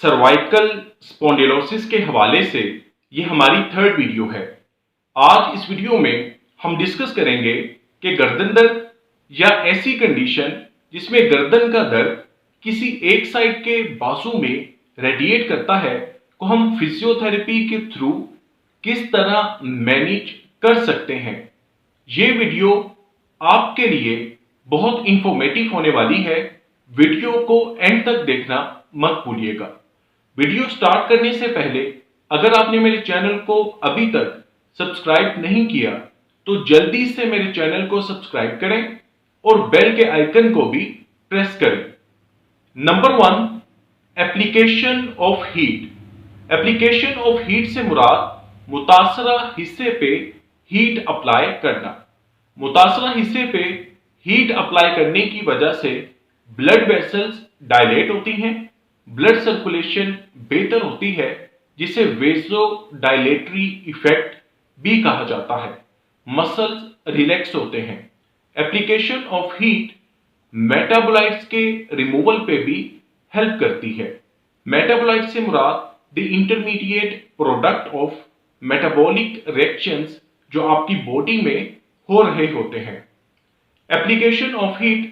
Cervical spondylosis के हवाले से ये हमारी थर्ड वीडियो है। आज इस वीडियो में हम डिस्कस करेंगे कि गर्दन दर्द या ऐसी कंडीशन जिसमें गर्दन का दर्द किसी एक साइड के बाजू में रेडिएट करता है को हम फिजियोथेरेपी के थ्रू किस तरह मैनेज कर सकते हैं। ये वीडियो आपके लिए बहुत इंफॉर्मेटिव होने वाली है। वीडियो को एंड तक देखना मत भूलिएगा। वीडियो स्टार्ट करने से पहले अगर आपने मेरे चैनल को अभी तक सब्सक्राइब नहीं किया तो जल्दी से मेरे चैनल को सब्सक्राइब करें और बेल के आइकन को भी प्रेस करें। Number 1, application of heat. Application of heat से मुराद मुतासरा हिस्से पे हीट अप्लाई करना। मुतासरा हिस्से पे हीट अप्लाई करने की वजह से ब्लड वेसल्स डायलेट होती हैं, ब्लड सर्कुलेशन बेहतर होती है, जिसे वेसो डायलेटरी इफेक्ट भी कहा जाता है। मसल्स रिलैक्स होते हैं। एप्लीकेशन ऑफ हीट मेटाबोलाइट्स के रिमूवल पे भी हेल्प करती है। मेटाबोलाइट से मुराद the intermediate product of metabolic reactions जो आपकी बॉडी में हो रहे होते हैं। Application of heat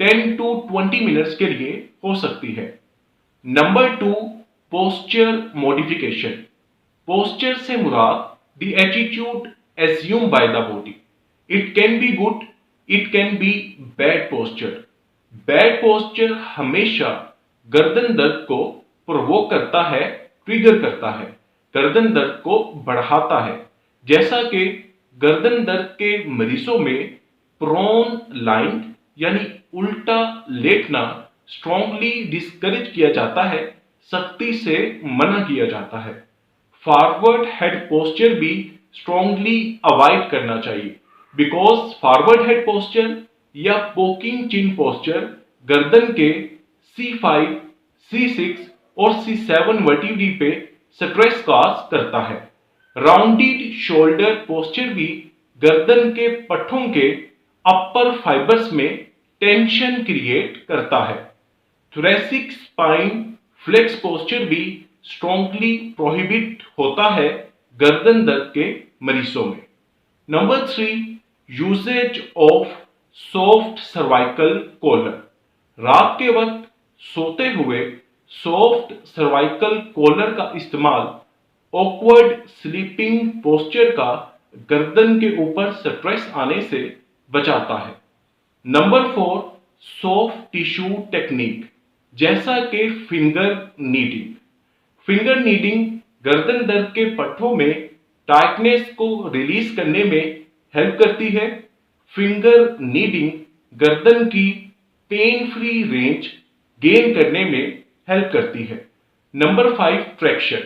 10 to 20 minutes के लिए हो सकती है। Number 2, posture modification. पोस्चर से मुराद the attitude assume by the body. It can be good, it can be bad posture. Bad posture हमेशा गर्दन दर्द को प्रोवोक करता है, ट्रिगर करता है, गर्दन दर्द को बढ़ाता है। जैसा कि गर्दन दर्द के मरीजों में प्रोन लाइन यानी उल्टा लेटना स्ट्रांगली डिस्करेज किया जाता है, सख्ती से मना किया जाता है। फॉरवर्ड हेड पोस्चर भी स्ट्रांगली अवॉइड करना चाहिए, बिकॉज फॉरवर्ड हेड पोस्चर या पोकिंग चिन पोस्चर गर्दन के C5, C6 और C7 वर्टिब्री पे स्ट्रेस कॉज करता है। राउंडेड शोल्डर पोस्चर भी गर्दन के पट्टों के अपर फाइबर्स में टेंशन क्रिएट करता है। थोरेसिक स्पाइन फ्लेक्स पोस्चर भी स्ट्रांगली प्रोहिबिट होता है गर्दन दर्द के मरीजों में। Number 3, usage of soft cervical collar. रात के वक्त सोते हुए सॉफ्ट सर्वाइकल कॉलर का इस्तेमाल ऑकवर्ड स्लीपिंग पोस्चर का गर्दन के ऊपर स्ट्रेस आने से बचाता है। नंबर 4, सॉफ्ट टिश्यू टेक्निक जैसा कि फिंगर नीडिंग। फिंगर नीडिंग गर्दन दर्द के पट्टों में टाइटनेस को रिलीज करने में हेल्प करती है। फिंगर नीडिंग गर्दन की पेन फ्री रेंज गेन करने में हेल्प करती है। Number 5, traction.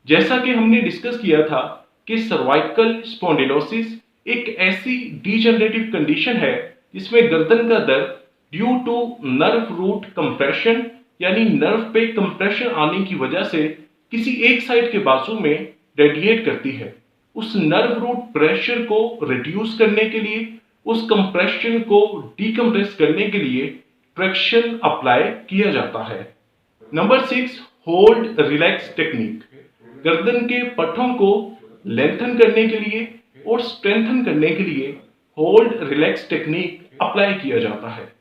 जैसा कि हमने डिस्कस किया था कि सर्वाइकल स्पॉन्डिलोसिस एक ऐसी डिजेनरेटिव कंडीशन है जिसमें गर्दन का दर्द due to nerve root compression यानी नर्व पे कंप्रेशन आने की वजह से किसी एक साइड के बाजू में रेडिएट करती है। उस नर्व रूट प्रेशर को रिड्यूस करने के लिए, उस कंप्रेशन को डिकम्प्रेस करने के लिए ट्रैक्शन अप्लाई किया जाता है। Number 6, hold relax technique. गर्दन के पट्टों को लेंथन करने के लिए और स्ट्रेंथन करने के लिए होल्ड रिलैक्स टेक्निक अप्लाई किया जाता है।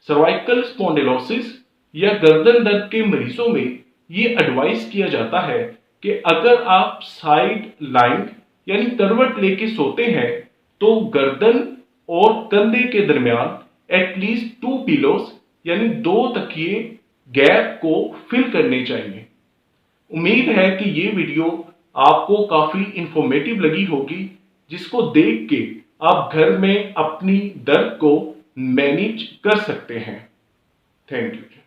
सर्वाइकल स्पॉन्डिलोसिस या गर्दन दर्द के मरीजों में ये एडवाइस किया जाता है कि अगर आप साइड लाइन यानी करवट लेके सोते हैं तो गर्दन और कंधे के दरमियान एटलीस्ट 2 पिलोस यानी 2 तकिए गैप को फिल करने चाहिए। उम्मीद है कि ये वीडियो आपको काफी इंफॉर्मेटिव लगी होगी, जिसको देख के आप घर में अपनी दर्द को मैनेज कर सकते हैं। Thank you.